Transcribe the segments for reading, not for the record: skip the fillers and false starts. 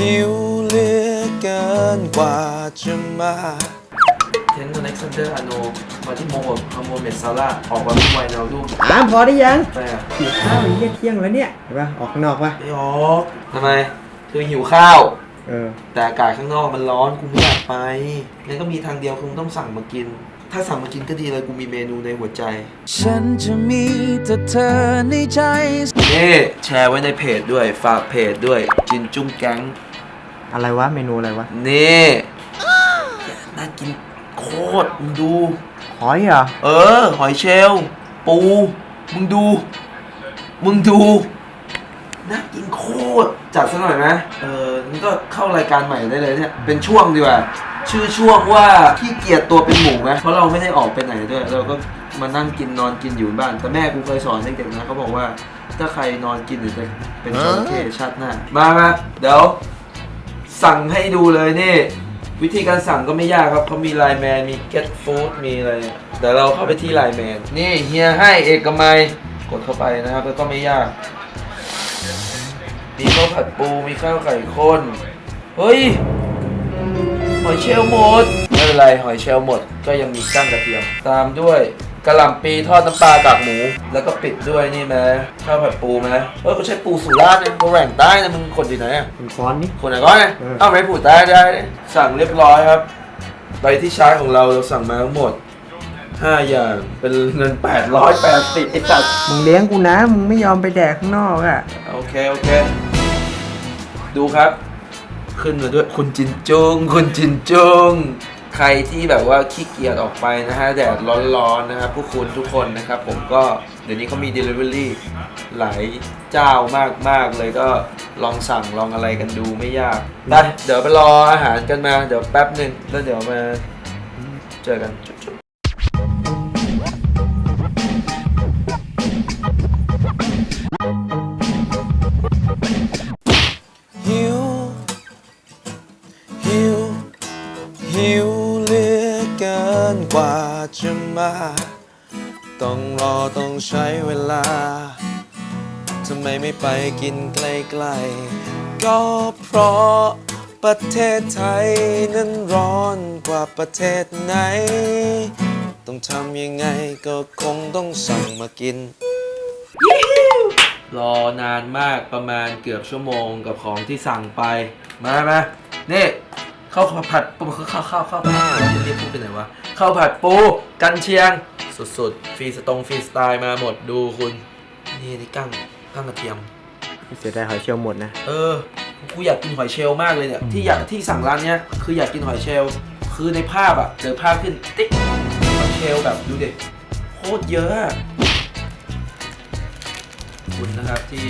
หิวเหลือเกินกว่าจะมาเทนต์อเล็กซานเดอร์อาร์โนมาที่โมเมดซาร่าออกมาไม่ไหวแนวรุ่มพอได้ยังไปอ่ะหิวข้าวอีกเที่ยงแล้วเนี่ยเห็นปะออกข้างนอกปะไม่ออกทำไมคือหิวข้าวแต่อากาศข้างนอกมันร้อนกูไม่อยากไปงั้นก็มีทางเดียวคือต้องสั่งมากินถ้าสั่งมากินก็ดีเลยกูมีเมนูในหัวใจฉันจะมีแต่เธอในใจนี่แชร์ไว้ในเพจด้วยฝากเพจด้วยจินจุ้งแก๊งอะไรวะเมนูอะไรวะนี่น่ากินโคตรมึงดูหอยเหรอหอยเชลล์ปูมึงดูน่ากินโคตรจัดซะหน่อยไหมนี่ก็เข้ารายการใหม่ได้เลยเนี่ยเป็นช่วงดีกว่าชื่อช่วงว่าขี้เกียจตัวเป็นหมูไหมเพราะเราไม่ได้ออกไปไหนด้วยเราก็มานั่งกินนอนกินอยู่บ้านแต่แม่กูเคยสอนเด็กๆนะเขาบอกว่าถ้าใครนอนกินหรือจะเป็นจระเข้ชาติหน้ามาเดี๋ยวสั่งให้ดูเลยนี่วิธีการสั่งก็ไม่ยากครับเขามีไลน์แมนมี Get Food มีอะไรเดี๋ยวเราเข้าไปที่ไลน์แมนนี่เฮียให้เอกมัยกดเข้าไปนะครับแล้วก็ไม่ยากมีข้าวผัดปูมีข้าวไข่ข้นเฮ้ยหอยเชลล์หมดไม่เป็นไรหอยเชลล์หมดก็ยังมีก้างกระเทียมตามด้วยกะหล่ำปีทอดน้ำปลากากหมูแล้วก็ปิดด้วยนี่ไหมข้าวผัดปูไหมก็ใช้ปูสุราษฎร์เนี่ยปูแหว่งใต้นะมึงคนที่ไหนอ่ะคนค้อนนี่คนไหนก้อนเนี่ยไม่ปูใต้ได้สั่งเรียบร้อยครับใบที่ใช้ของเราสั่งมาทั้งหมด5 อย่างเป็นเงิน880ไอ้สัตว์มึงเลี้ยงกูนะมึงไม่ยอมไปแดกข้างนอกอ่ะโอเคดูครับขึ้นมาด้วยคุณจินจุงใครที่แบบว่าขี้เกียจออกไปนะฮะแดดร้อนๆนะครับพวกคุณทุกคนนะครับผมก็เดี๋ยวนี้เขามี Delivery หลายเจ้ามากเลยก็ลองสั่งลองอะไรกันดูไม่ยากได้เดี๋ยวไปรออาหารกันมาเดี๋ยวแป๊บหนึ่งแล้วเดี๋ยวมาเจอกันจุ๊บหิวเหลือเกินกว่าจะมาต้องรอต้องใช้เวลาทำไมไม่ไปกินใกล้ๆก็เพราะประเทศไทยนั้นร้อนกว่าประเทศไหนต้องทำยังไงก็คงต้องสั่งมากินรอนานมากประมาณเกือบชั่วโมงกับของที่สั่งไปมานี่ข้าวผัดปูข้าวเรียกพูดไปไหนวะข้าวผัดปูกันเชียงสุดๆฟรีสไตล์มาหมดดูคุณนี่กั้งกระเทียมเสียดายหอยเชลล์หมดนะกูอยากกินหอยเชลล์มากเลยเนี่ยที่สั่งร้านเนี้ยคืออยากกินหอยเชลล์คือในภาพเจอภาพขึ้นติ๊กหอยเชลล์แบบดูดิโคตรเยอะคุณนะครับที่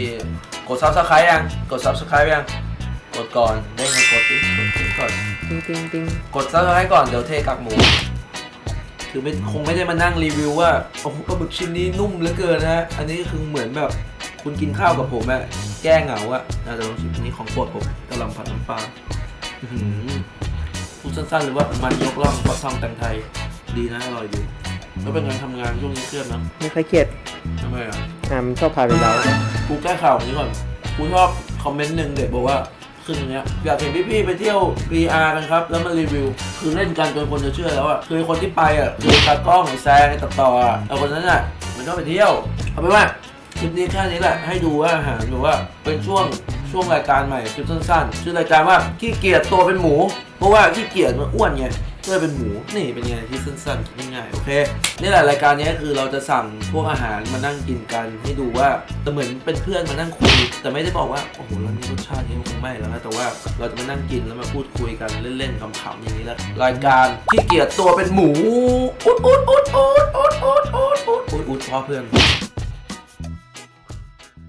กด Subscribe ยังกด Subscribe ยังกดก่อนได้มากดก่อนติ้งกด Subscribe ก่อนเดี๋ยวเทกับหมูคือคงไม่ได้มานั่งรีวิวว่าโอ้โหปลาหมึกชิ้นนี้นุ่มเหลือเกินนะอันนี้คือเหมือนแบบคุณกินข้าวกับผมแก้เหงาน่าจะลองชิมอันนี้ของโปรดผมกะหล่ำผัดน้ำปลาพูดสั้นๆเลยว่ามันยกล่องฟักทองแตงไทยดีนะอร่อยดีแล้วเป็นการทำงานช่วงนี้เครียดนะไม่ค่อยเครียดทำไมมันชอบพาไปแล้วกูแก้ข่าวนี้ก่อนกูชอบคอมเมนต์หนึ่งเด็กบอกว่าขึ้นเนี้ยอยากเห็นพี่ๆไปเที่ยว PR กันครับแล้วมารีวิวคือเล่นกันจนคนจะเชื่อแล้วคือคนที่ไปคือตากล้องแซงตัดต่อแต่คนนั้นมันก็ไปเที่ยวเอาไปว่าคลิปนี้แค่นี้แหละให้ดูว่าอาหารหรือว่าเป็นช่วงรายการใหม่คลิปสั้นๆชื่อรายการว่าขี้เกียจตัวเป็นหมูเพราะว่าขี้เกียจมันอ้วนไงก็เลยเป็นหมูนี่เป็นไงที่สั้นๆง่ายๆโอเคนี่แหละรายการนี้คือเราจะสั่งพวกอาหารมานั่งกินกันให้ดูว่าเหมือนเป็นเพื่อนมานั่งคุยแต่ไม่ได้บอกว่าโอ้โหแล้วนี่รสชาตินี้คงไม่แล้วนะแต่ว่าเราจะมานั่งกินแล้วมาพูดคุยกันเล่นๆขำๆอย่างนี้แหละรายการขี้เกียจตัวเป็นหมูอุดพอเพื่อน